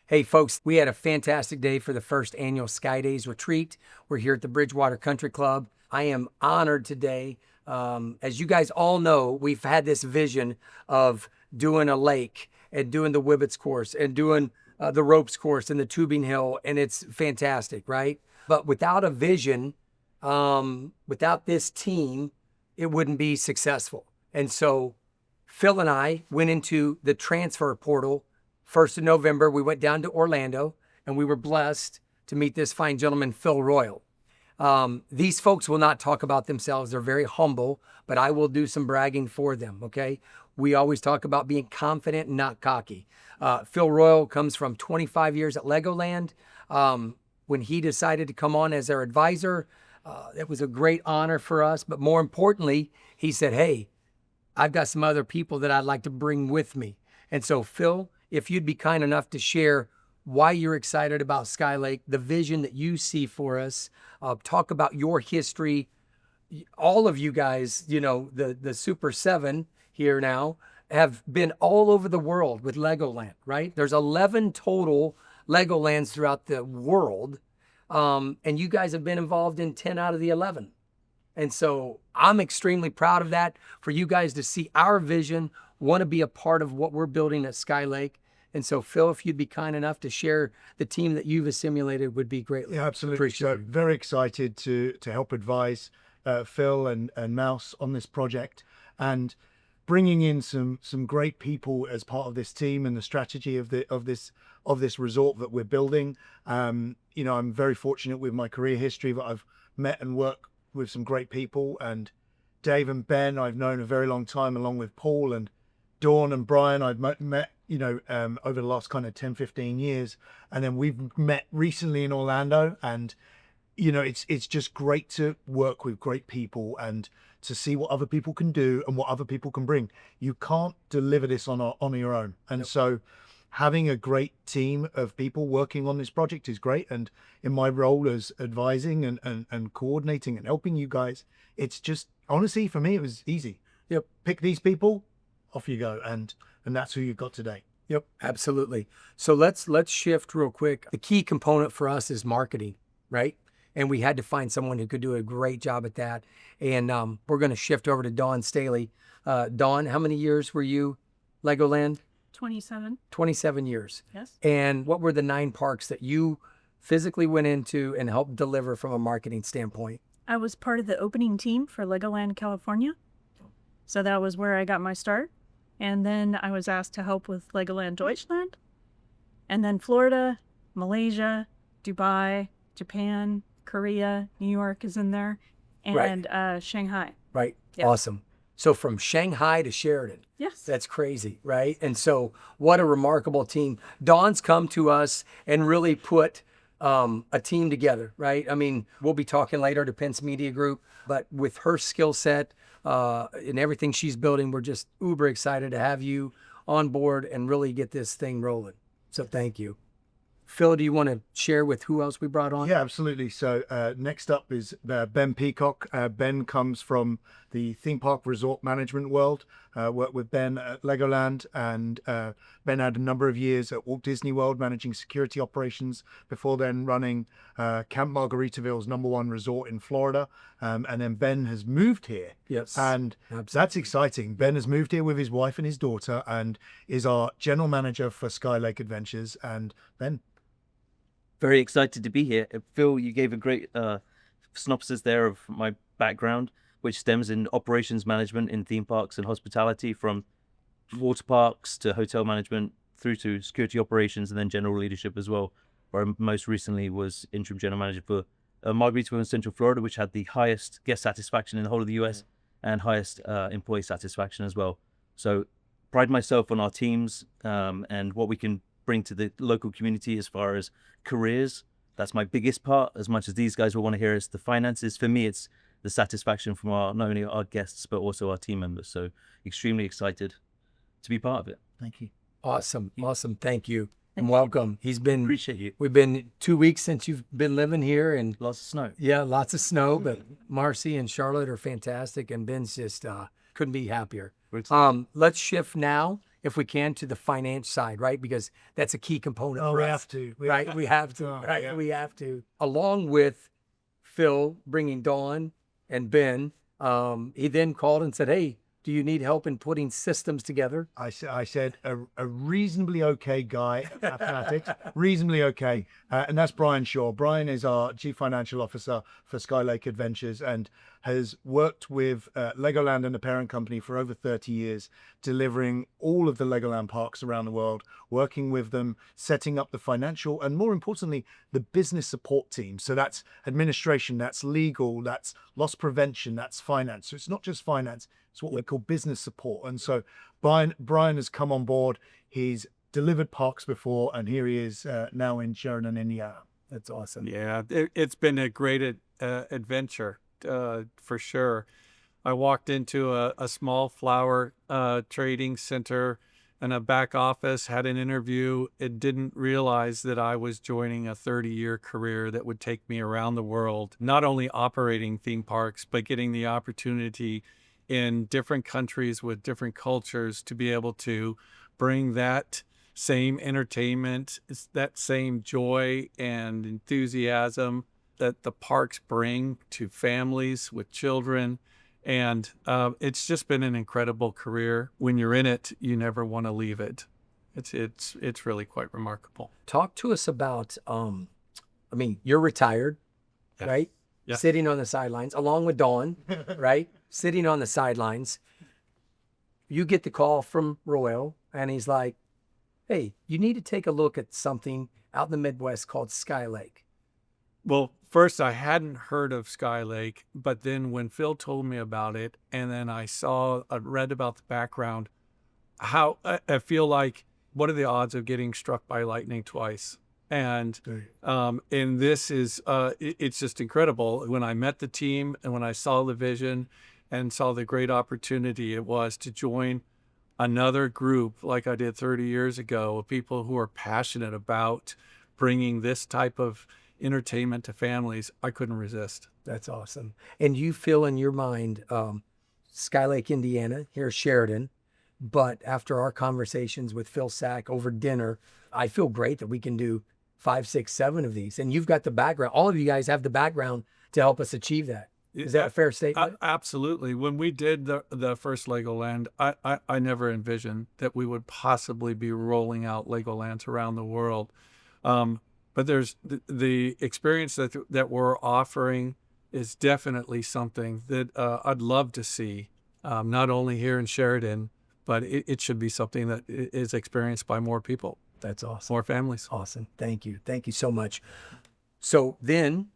Hey folks, we had a fantastic day for the first annual Sky Days retreat. We're here at the Bridgewater Country Club. I am honored today. As you guys all know, we've had this vision of doing a lake and doing the Wibbits course and doing the ropes course and the tubing hill, and it's fantastic, right? But without a vision, without this team, it wouldn't be successful. And so Phil and I went into the transfer portal 1st of November. We went down to Orlando and we were blessed to meet this fine gentleman, Phil Royal. These folks will not talk about themselves. They're very humble, but I will do some bragging for them, okay? We always talk about being confident and not cocky. Phil Royal comes from 25 years at Legoland. When he decided to come on as our advisor, it was a great honor for us. But more importantly, he said, hey, I've got some other people that I'd like to bring with me. And so, Phil, if you'd be kind enough to share why you're excited about SkyLake, the vision that you see for us, talk about your history. All of you guys, you know, the Super 7 here now have been all over the world with Legoland, right? There's 11 total Legolands throughout the world, and you guys have been involved in 10 out of the 11. And so I'm extremely proud of that, for you guys to see our vision, want to be a part of what we're building at SkyLake. And so, Phil, if you'd be kind enough to share the team that you've assimilated, would be greatly absolutely. appreciated. So very excited to help advise Phil and Mouse on this project, and bringing in some great people as part of this team and the strategy of this resort that we're building. You know, I'm very fortunate with my career history that I've met and worked with some great people, and Dave and Ben I've known a very long time, along with Paul and Dawn and Brian I've met, you know, over the last kind of 10-15 years, and then we've met recently in Orlando. And you know, it's just great to work with great people and to see what other people can do and what other people can bring. You can't deliver this on your own. And so having a great team of people working on this project is great. And in my role as advising and coordinating and helping you guys, it's just, honestly, for me, it was easy. Yep. Pick these people, off you go. And that's who you've got today. Yep, absolutely. So let's shift real quick. The key component for us is marketing, right? And we had to find someone who could do a great job at that. And we're going to shift over to Dawn Staley. Dawn, how many years were you Legoland? 27. 27 years. Yes. And what were the 9 parks that you physically went into and helped deliver from a marketing standpoint? I was part of the opening team for Legoland California. So that was where I got my start. And then I was asked to help with Legoland Deutschland. And then Florida, Malaysia, Dubai, Japan, Korea, New York is in there, and Shanghai. Right. Yes. Awesome. So from Shanghai to Sheridan. Yes. That's crazy, right? And so what a remarkable team. Dawn's come to us and really put a team together, right? I mean, we'll be talking later to Pence Media Group, but with her skill set and everything she's building, we're just uber excited to have you on board and really get this thing rolling. So thank you. Phil, do you want to share with who else we brought on? Yeah, absolutely. So next up is Ben Peacock. Ben comes from the theme park resort management world. Worked with Ben at Legoland, and Ben had a number of years at Walt Disney World managing security operations, before then running Camp Margaritaville's #1 resort in Florida. And then Ben has moved here. Yes. And absolutely. That's exciting. Ben has moved here with his wife and his daughter and is our general manager for SkyLake Adventures. And Ben. Very excited to be here. Phil, you gave a great synopsis there of my background, which stems in operations management in theme parks and hospitality, from water parks to hotel management through to security operations and then general leadership as well, where I most recently was interim general manager for Margaritaville in Central Florida, which had the highest guest satisfaction in the whole of the US and highest employee satisfaction as well. So pride myself on our teams and what we can bring to the local community as far as careers. That's my biggest part. As much as these guys will want to hear is the finances, for me it's the satisfaction from not only our guests but also our team members. So extremely excited to be part of it. Thank you. Awesome. Thank you. And welcome. Appreciate you. We've been 2 weeks since you've been living here, and Lots of snow. yeah, lots of snow, but Marcy and Charlotte are fantastic, and Ben's just couldn't be happier. Let's shift now if we can, to the finance side, right? Because that's a key component Oh, for we us. have to. Right? We have to. Oh, Right? yeah. We have to. Along with Phil bringing Dawn and Ben, he then called and said, "Hey, do you need help in putting systems together?" I said a reasonably okay guy at mathematics, reasonably okay. And that's Brian Shaw. Brian is our Chief Financial Officer for SkyLake Adventures and has worked with Legoland and the parent company for over 30 years, delivering all of the Legoland parks around the world, working with them, setting up the financial and, more importantly, the business support team. So that's administration, that's legal, that's loss prevention, that's finance. So it's not just finance, it's what we call business support. And so Brian has come on board. He's delivered parks before, and here he is now in Sheridan, Indiana. That's awesome. Yeah, it's been a great adventure for sure. I walked into a small flower trading center and a back office, had an interview, and didn't realize that I was joining a 30-year career that would take me around the world, not only operating theme parks, but getting the opportunity in different countries with different cultures to be able to bring that same entertainment, that same joy and enthusiasm that the parks bring to families with children. And it's just been an incredible career. When you're in it, you never want to leave it. It's really quite remarkable. Talk to us about, you're retired, Yes. right? Yes. Sitting on the sidelines, along with Dawn, right? Sitting on the sidelines. You get the call from Royal, and he's like, "Hey, you need to take a look at something out in the Midwest called SkyLake." Well, first I hadn't heard of SkyLake, but then when Phil told me about it, and then I read about the background, how I feel like, what are the odds of getting struck by lightning twice? And this is, it's just incredible. When I met the team and when I saw the vision and saw the great opportunity it was to join another group like I did 30 years ago, of people who are passionate about bringing this type of entertainment to families, I couldn't resist. That's awesome. And you feel in your mind, SkyLake, Indiana, here Sheridan, but after our conversations with Phil Sack over dinner, I feel great that we can do 5, 6, 7 of these. And you've got the background. All of you guys have the background to help us achieve that. Is that a fair statement? Absolutely. When we did the first Legoland, I never envisioned that we would possibly be rolling out Legolands around the world. But there's the experience that we're offering is definitely something that I'd love to see, not only here in Sheridan, but it should be something that is experienced by more people. That's awesome. More families. Awesome. Thank you. Thank you so much. So then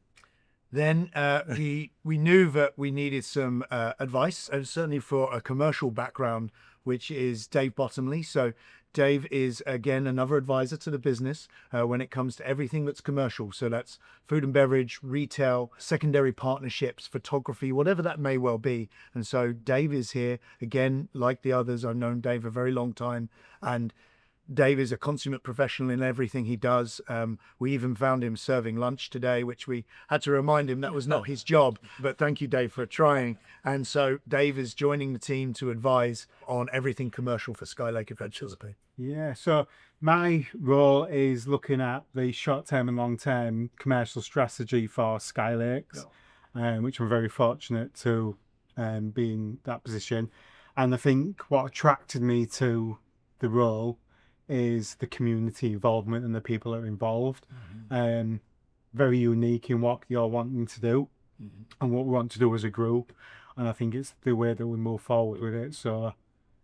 we knew that we needed some advice, and certainly for a commercial background, which is Dave Bottomley. So Dave is, again, another advisor to the business when it comes to everything that's commercial. So that's food and beverage, retail, secondary partnerships, photography, whatever that may well be. And so Dave is here. Again, like the others, I've known Dave a very long time. And Dave is a consummate professional in everything he does. We even found him serving lunch today, which we had to remind him that was not his job. But thank you, Dave, for trying. And so Dave is joining the team to advise on everything commercial for SkyLake Adventures. Yeah, so my role is looking at the short-term and long-term commercial strategy for SkyLakes, which I'm very fortunate to be in that position. And I think what attracted me to the role is the community involvement and the people that are involved. Very unique in what you're wanting to do and what we want to do as a group. And I think it's the way that we move forward with it. So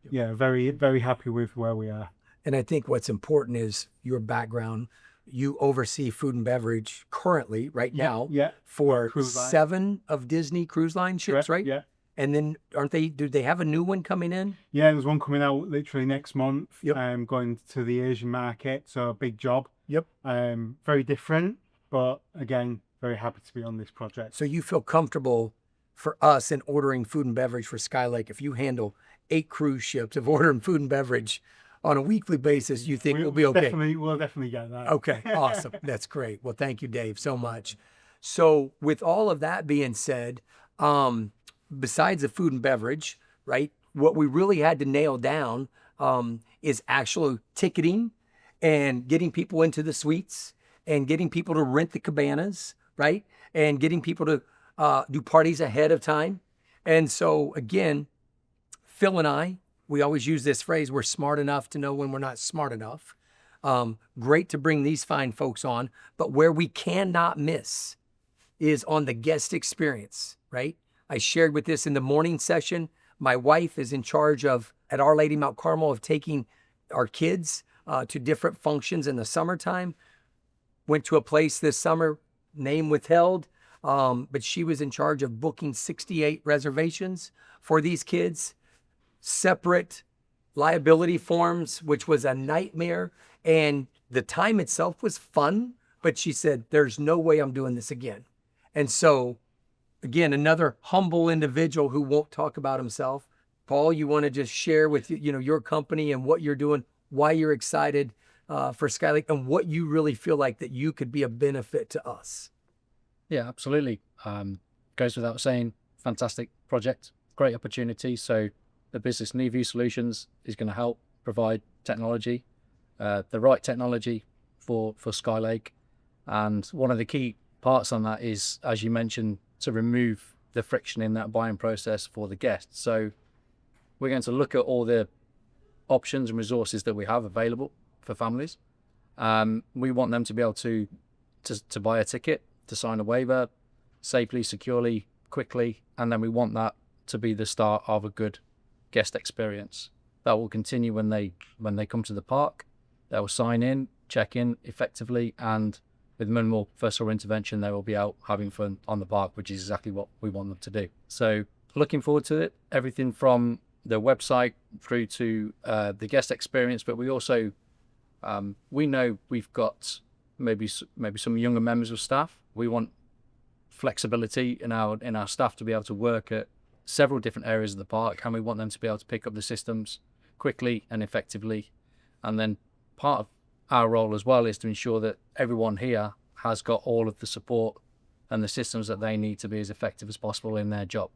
yeah, very, very happy with where we are. And I think what's important is your background. You oversee food and beverage currently, right now, for Cruise line. 7 of Disney Cruise Line ships, right? Yeah. And then do they have a new one coming in? Yeah, there's one coming out literally next month. Yep. Going to the Asian market, so a big job. Yep. Very different, but again, very happy to be on this project. So you feel comfortable for us in ordering food and beverage for SkyLake? If you handle 8 cruise ships of ordering food and beverage on a weekly basis, you think we'll be okay? We'll definitely get that. Okay, awesome. That's great. Well, thank you, Dave, so much. So with all of that being said, besides the food and beverage, right, what we really had to nail down is actual ticketing and getting people into the suites and getting people to rent the cabanas, right? And getting people to do parties ahead of time. And so again, Phil and I, we always use this phrase, we're smart enough to know when we're not smart enough. Great to bring these fine folks on, but where we cannot miss is on the guest experience, right? I shared with this in the morning session. My wife is in charge of, at Our Lady Mount Carmel, of taking our kids to different functions in the summertime. Went to a place this summer, name withheld, but she was in charge of booking 68 reservations for these kids, separate liability forms, which was a nightmare. And the time itself was fun, but she said, there's no way I'm doing this again. And so, again, another humble individual who won't talk about himself. Paul, you want to just share with your company and what you're doing, why you're excited for SkyLake, and what you really feel like that you could be a benefit to us? Yeah, absolutely. Goes without saying, fantastic project, great opportunity. So the business NeView Solutions is going to help provide technology, the right technology for SkyLake. And one of the key parts on that is, as you mentioned, to remove the friction in that buying process for the guests. So we're going to look at all the options and resources that we have available for families. We want them to be able to buy a ticket, to sign a waiver safely, securely, quickly, and then we want that to be the start of a good guest experience. That will continue when they come to the park. They will sign in, check in effectively, and with minimal first or intervention, they will be out having fun on the park, which is exactly what we want them to do. So looking forward to it. Everything from the website through to the guest experience, but we also we know we've got maybe some younger members of staff. We want flexibility in our staff to be able to work at several different areas of the park, and we want them to be able to pick up the systems quickly and effectively. And then part of our role as well is to ensure that everyone here has got all of the support and the systems that they need to be as effective as possible in their job.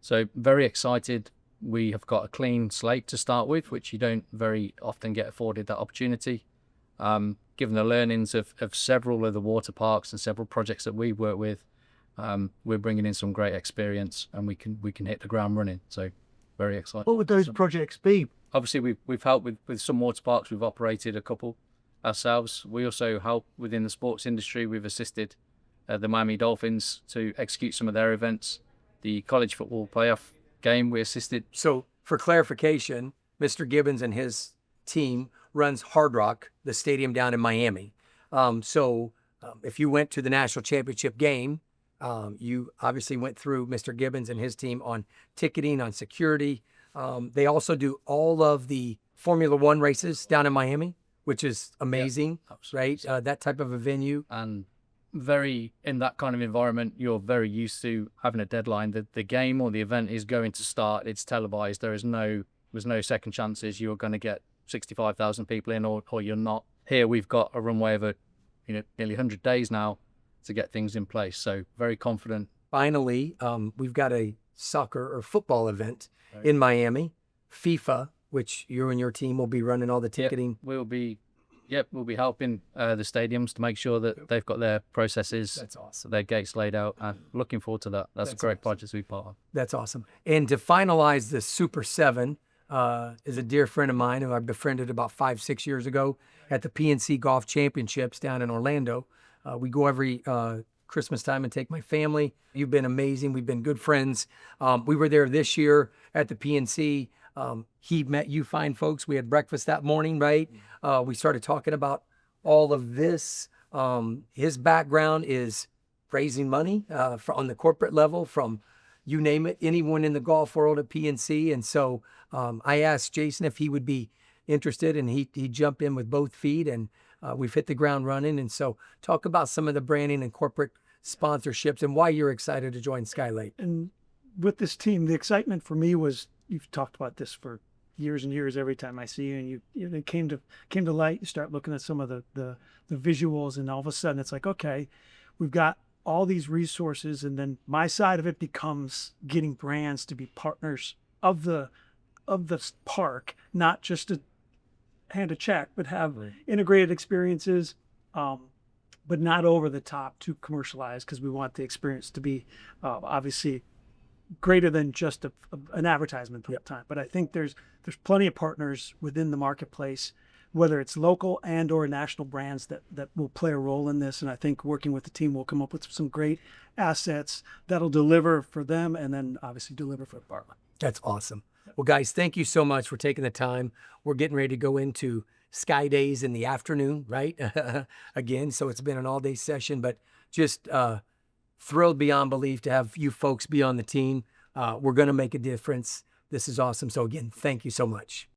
So very excited. We have got a clean slate to start with, which you don't very often get afforded that opportunity. Given the learnings of several of the water parks and several projects that we work with, we're bringing in some great experience, and we can hit the ground running. So very excited. What would those projects be? Obviously, we've helped with some water parks. We've operated a couple ourselves. We also help within the sports industry. We've assisted the Miami Dolphins to execute some of their events. The college football playoff game we assisted. So for clarification, Mr. Gibbons and his team runs Hard Rock, the stadium down in Miami. If you went to the national championship game, you obviously went through Mr. Gibbons and his team on ticketing, on security. They also do all of the Formula One races down in Miami, which is amazing, right? That type of a venue. And in that kind of environment, you're very used to having a deadline. The game or the event is going to start. It's televised. There's no second chances. You're going to get 65,000 people in, or you're not. Here we've got a runway of nearly 100 days now to get things in place. So very confident. Finally, we've got a soccer or football event in Miami, FIFA, which you and your team will be running all the ticketing. We'll be helping the stadiums to make sure that they've got their processes. That's awesome. Their gates laid out, and looking forward to that. That's a great awesome. project to be part of. That's awesome. And to finalize the Super 7 is a dear friend of mine who I befriended about 5-6 years ago at the PNC Golf Championships down in Orlando. We go every Christmas time and take my family. You've been amazing. We've been good friends. We were there this year at the PNC. He met you fine folks. We had breakfast that morning, right? We started talking about all of this. His background is raising money on the corporate level from, you name it, anyone in the golf world at PNC. And so I asked Jason if he would be interested, and he jumped in with both feet, and we've hit the ground running. And so talk about some of the branding and corporate sponsorships and why you're excited to join SkyLake. And with this team, the excitement for me was, you've talked about this for years and years. Every time I see you, and it came to light. You start looking at some of the visuals, and all of a sudden it's like, okay, we've got all these resources, and then my side of it becomes getting brands to be partners of the park, not just hand a check, but have integrated experiences, but not over the top to commercialize, because we want the experience to be obviously greater than just an advertisement the whole time. But I think there's plenty of partners within the marketplace, whether it's local and or national brands that will play a role in this. And I think working with the team, we'll come up with some great assets that'll deliver for them, and then obviously deliver for Bartlett. That's awesome. Well, guys, thank you so much for taking the time. We're getting ready to go into Sky Days in the afternoon, right? Again, so it's been an all-day session, but just thrilled beyond belief to have you folks be on the team. We're going to make a difference. This is awesome. So again, thank you so much.